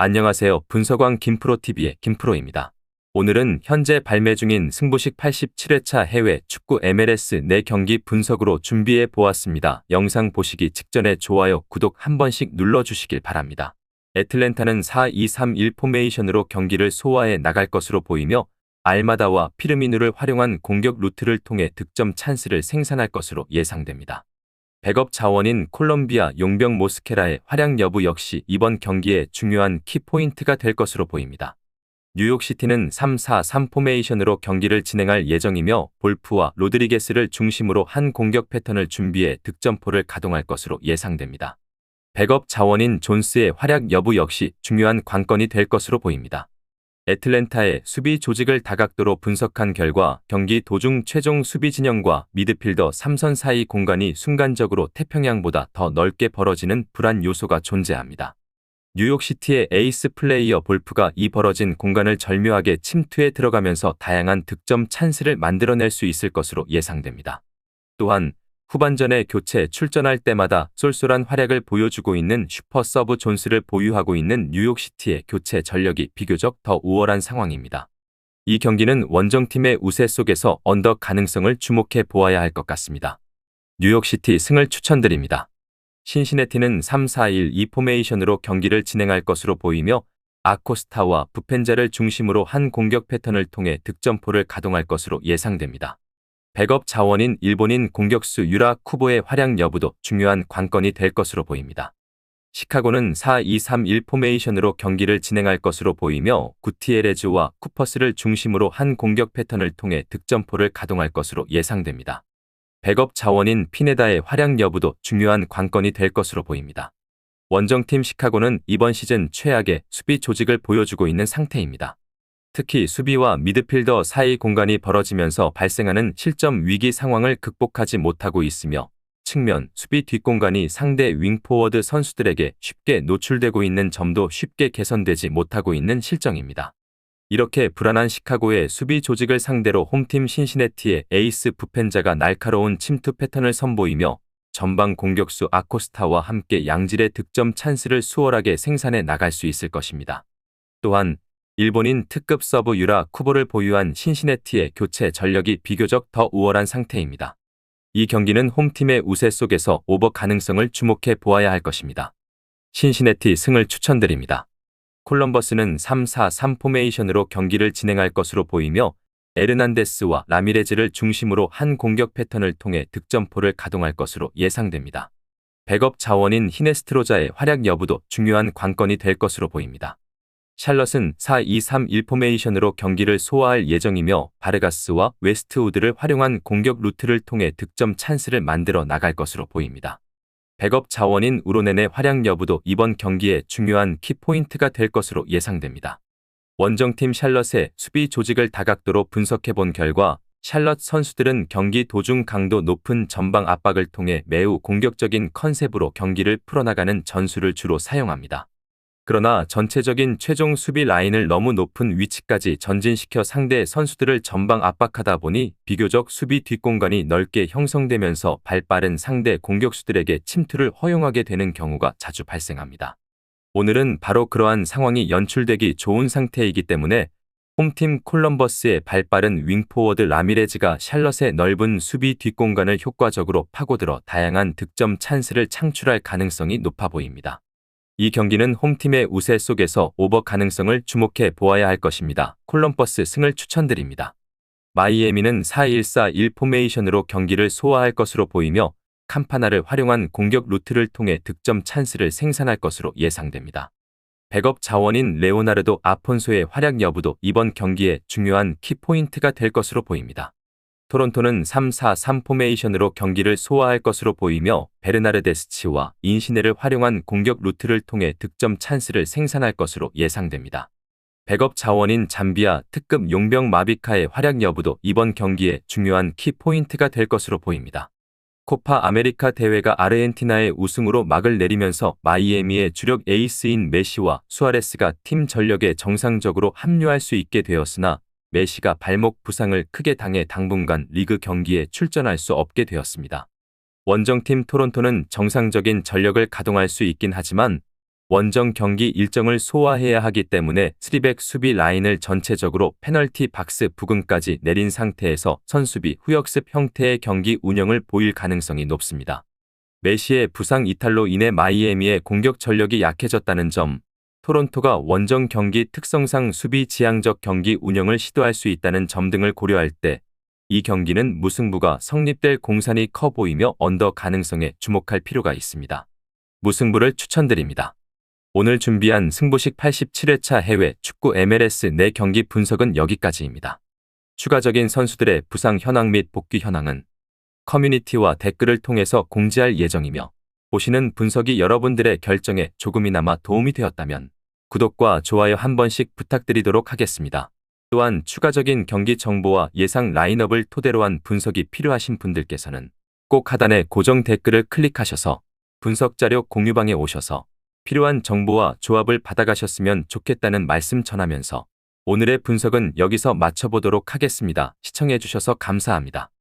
안녕하세요. 분석왕 김프로TV의 김프로입니다. 오늘은 현재 발매 중인 승부식 87회차 해외 축구 MLS 4경기 분석으로 준비해 보았습니다. 영상 보시기 직전에 좋아요, 구독 한 번씩 눌러주시길 바랍니다. 애틀랜타는 4-2-3-1 포메이션으로 경기를 소화해 나갈 것으로 보이며 알마다와 피르미누를 활용한 공격 루트를 통해 득점 찬스를 생산할 것으로 예상됩니다. 백업 자원인 콜롬비아 용병 모스케라의 활약 여부 역시 이번 경기에 중요한 키포인트가 될 것으로 보입니다. 뉴욕시티는 3-4-3 포메이션으로 경기를 진행할 예정이며 볼프와 로드리게스를 중심으로 한 공격 패턴을 준비해 득점포를 가동할 것으로 예상됩니다. 백업 자원인 존스의 활약 여부 역시 중요한 관건이 될 것으로 보입니다. 애틀랜타의 수비 조직을 다각도로 분석한 결과 경기 도중 최종 수비 진영과 미드필더 3선 사이 공간이 순간적으로 태평양보다 더 넓게 벌어지는 불안 요소가 존재합니다. 뉴욕시티의 에이스 플레이어 볼프가 이 벌어진 공간을 절묘하게 침투해 들어가면서 다양한 득점 찬스를 만들어낼 수 있을 것으로 예상됩니다. 또한 후반전에 교체 출전할 때마다 쏠쏠한 활약을 보여주고 있는 슈퍼 서브 존스를 보유하고 있는 뉴욕시티의 교체 전력이 비교적 더 우월한 상황입니다. 이 경기는 원정팀의 우세 속에서 언더 가능성을 주목해 보아야 할 것 같습니다. 뉴욕시티 승을 추천드립니다. 신시내티는 3-4-1-2 포메이션으로 경기를 진행할 것으로 보이며 아코스타와 부펜자를 중심으로 한 공격 패턴을 통해 득점포를 가동할 것으로 예상됩니다. 백업 자원인 일본인 공격수 유라 쿠보의 활약 여부도 중요한 관건이 될 것으로 보입니다. 시카고는 4-2-3-1 포메이션으로 경기를 진행할 것으로 보이며 구티에레즈와 쿠퍼스를 중심으로 한 공격 패턴을 통해 득점포를 가동할 것으로 예상됩니다. 백업 자원인 피네다의 활약 여부도 중요한 관건이 될 것으로 보입니다. 원정팀 시카고는 이번 시즌 최악의 수비 조직을 보여주고 있는 상태입니다. 특히 수비와 미드필더 사이 공간이 벌어지면서 발생하는 실점 위기 상황을 극복하지 못하고 있으며 측면 수비 뒷공간이 상대 윙포워드 선수들에게 쉽게 노출되고 있는 점도 쉽게 개선되지 못하고 있는 실정입니다. 이렇게 불안한 시카고의 수비 조직을 상대로 홈팀 신시내티의 에이스 부펜자가 날카로운 침투 패턴을 선보이며 전방 공격수 아코스타와 함께 양질의 득점 찬스를 수월하게 생산해 나갈 수 있을 것입니다. 또한 일본인 특급 서브 유라 쿠보를 보유한 신시내티의 교체 전력이 비교적 더 우월한 상태입니다. 이 경기는 홈팀의 우세 속에서 오버 가능성을 주목해 보아야 할 것입니다. 신시내티 승을 추천드립니다. 콜럼버스는 3-4-3 포메이션으로 경기를 진행할 것으로 보이며 에르난데스와 라미레즈를 중심으로 한 공격 패턴을 통해 득점포를 가동할 것으로 예상됩니다. 백업 자원인 히네스트로자의 활약 여부도 중요한 관건이 될 것으로 보입니다. 샬럿은 4-2-3-1 포메이션으로 경기를 소화할 예정이며 바르가스와 웨스트우드를 활용한 공격 루트를 통해 득점 찬스를 만들어 나갈 것으로 보입니다. 백업 자원인 우로넨의 활약 여부도 이번 경기에 중요한 키포인트가 될 것으로 예상됩니다. 원정팀 샬럿의 수비 조직을 다각도로 분석해 본 결과 샬럿 선수들은 경기 도중 강도 높은 전방 압박을 통해 매우 공격적인 컨셉으로 경기를 풀어나가는 전술을 주로 사용합니다. 그러나 전체적인 최종 수비 라인을 너무 높은 위치까지 전진시켜 상대 선수들을 전방 압박하다 보니 비교적 수비 뒷공간이 넓게 형성되면서 발빠른 상대 공격수들에게 침투를 허용하게 되는 경우가 자주 발생합니다. 오늘은 바로 그러한 상황이 연출되기 좋은 상태이기 때문에 홈팀 콜럼버스의 발빠른 윙포워드 라미레즈가 샬럿의 넓은 수비 뒷공간을 효과적으로 파고들어 다양한 득점 찬스를 창출할 가능성이 높아 보입니다. 이 경기는 홈팀의 우세 속에서 오버 가능성을 주목해 보아야 할 것입니다. 콜럼버스 승을 추천드립니다. 마이애미는 4-1-4-1 포메이션으로 경기를 소화할 것으로 보이며 캄파나를 활용한 공격 루트를 통해 득점 찬스를 생산할 것으로 예상됩니다. 백업 자원인 레오나르도 아폰소의 활약 여부도 이번 경기에 중요한 키포인트가 될 것으로 보입니다. 토론토는 3-4-3 포메이션으로 경기를 소화할 것으로 보이며 베르나르데스치와 인시네를 활용한 공격 루트를 통해 득점 찬스를 생산할 것으로 예상됩니다. 백업 자원인 잠비아 특급 용병 마비카의 활약 여부도 이번 경기에 중요한 키포인트가 될 것으로 보입니다. 코파 아메리카 대회가 아르헨티나의 우승으로 막을 내리면서 마이애미의 주력 에이스인 메시와 수아레스가 팀 전력에 정상적으로 합류할 수 있게 되었으나 메시가 발목 부상을 크게 당해 당분간 리그 경기에 출전할 수 없게 되었습니다. 원정팀 토론토는 정상적인 전력을 가동할 수 있긴 하지만 원정 경기 일정을 소화해야 하기 때문에 3백 수비 라인을 전체적으로 페널티 박스 부근까지 내린 상태에서 선수비 후역습 형태의 경기 운영을 보일 가능성이 높습니다. 메시의 부상 이탈로 인해 마이애미의 공격 전력이 약해졌다는 점, 토론토가 원정 경기 특성상 수비 지향적 경기 운영을 시도할 수 있다는 점 등을 고려할 때 이 경기는 무승부가 성립될 공산이 커 보이며 언더 가능성에 주목할 필요가 있습니다. 무승부를 추천드립니다. 오늘 준비한 승부식 87회차 해외 축구 MLS 내 경기 분석은 여기까지입니다. 추가적인 선수들의 부상 현황 및 복귀 현황은 커뮤니티와 댓글을 통해서 공지할 예정이며 보시는 분석이 여러분들의 결정에 조금이나마 도움이 되었다면 구독과 좋아요 한 번씩 부탁드리도록 하겠습니다. 또한 추가적인 경기 정보와 예상 라인업을 토대로 한 분석이 필요하신 분들께서는 꼭 하단의 고정 댓글을 클릭하셔서 분석 자료 공유방에 오셔서 필요한 정보와 조합을 받아가셨으면 좋겠다는 말씀 전하면서 오늘의 분석은 여기서 마쳐보도록 하겠습니다. 시청해주셔서 감사합니다.